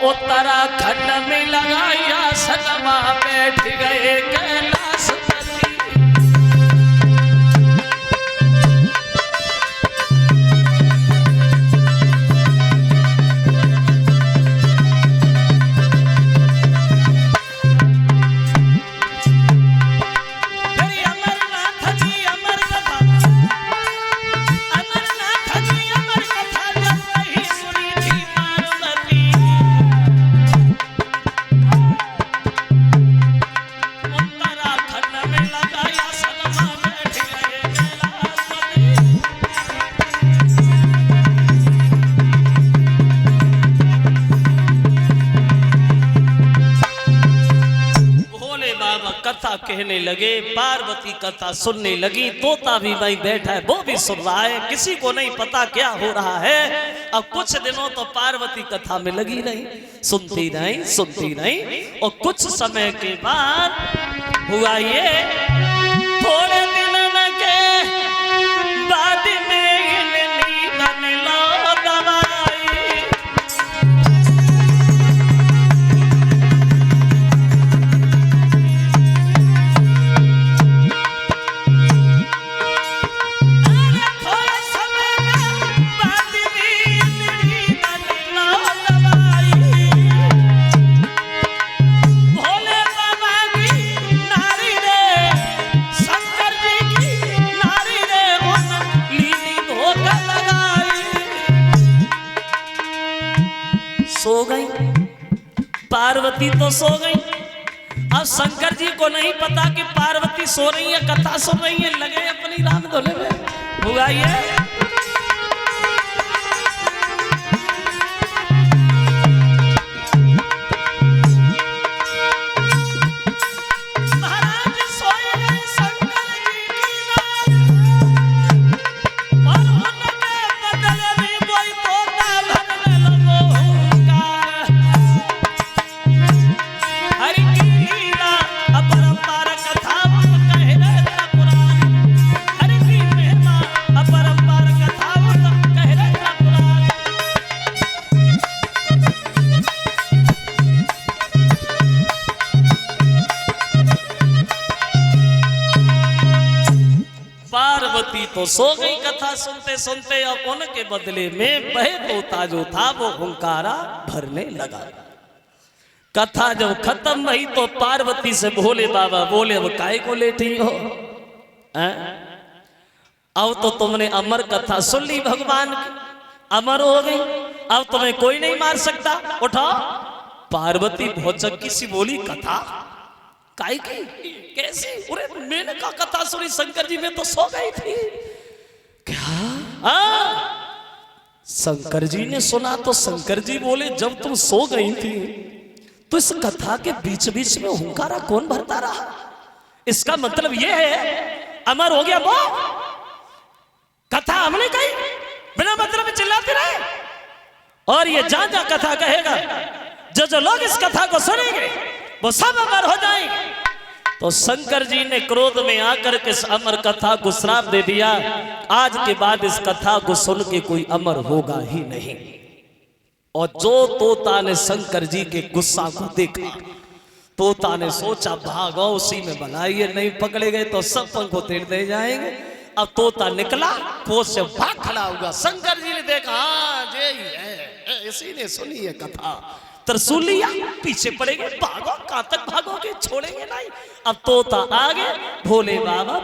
उत्तराखंड में लगाया सनमा बैठ गए कैलाश कथा कहने लगे। पार्वती कथा सुनने लगी। तोता भी वहीं बैठा है, वो भी सुन रहा है। किसी को नहीं पता क्या हो रहा है। अब कुछ दिनों तो पार्वती कथा में लगी रही, सुनती रही। और कुछ समय के बाद हुआ ये, थोड़े दिन के बाद में सो गई पार्वती, तो सो गई। अब शंकर जी को नहीं पता कि पार्वती सो रही है, कथा सुन रही है, लगे अपनी राम धोने में। हुआ ये, तो सो गई कथा सुनते सुनते। और उनके बदले में वह तोता जो था वो हुंकारा भरने लगा। कथा जब खत्म हुई तो पार्वती से भोले बाबा बोले, अब काहे को लेटी हो? अब तो तुमने अमर कथा सुन ली, भगवान की अमर हो गई, अब तुम्हें कोई नहीं मार सकता, उठाओ। पार्वती बहुत चक्की सी बोली, कथा काहे की, कैसे? अरे मैंने कहा कथा सुनी शंकर जी, में तो सो गई थी। क्या? शंकर जी ने सुना तो शंकर जी बोले, जब तुम सो गई थी तो इस कथा के बीच बीच में हुंकारा कौन भरता रहा? इसका मतलब यह है अमर हो गया वो। कथा हमने कही, बिना मतलब में चिल्लाते रहे। और ये जहां जहां कथा कहेगा, जो जो लोग इस कथा को सुनेंगे वो सब अमर हो जाएंगे। तो शंकर जी ने क्रोध में आकर के इस अमर कथा को श्राप दे दिया, आज के बाद इस कथा को सुन के कोई अमर होगा ही नहीं। और जो तोता ने शंकर जी के गुस्सा को देखा, तोता ने सोचा भागो, उसी में भलाई है, नहीं पकड़े गए तो सब पंख उतेड़ दे जाएंगे। अब तोता निकला, पोत से भाग खड़ा हुआ। शंकर जी ने देखा, हाँ यही है, इसी ने सुनी है कथा, तरसूलिया पीछे पड़ेंगे, भागो, कहां तक भागोगे, छोड़ेंगे नहीं। अब तोता आगे, भोले बाबा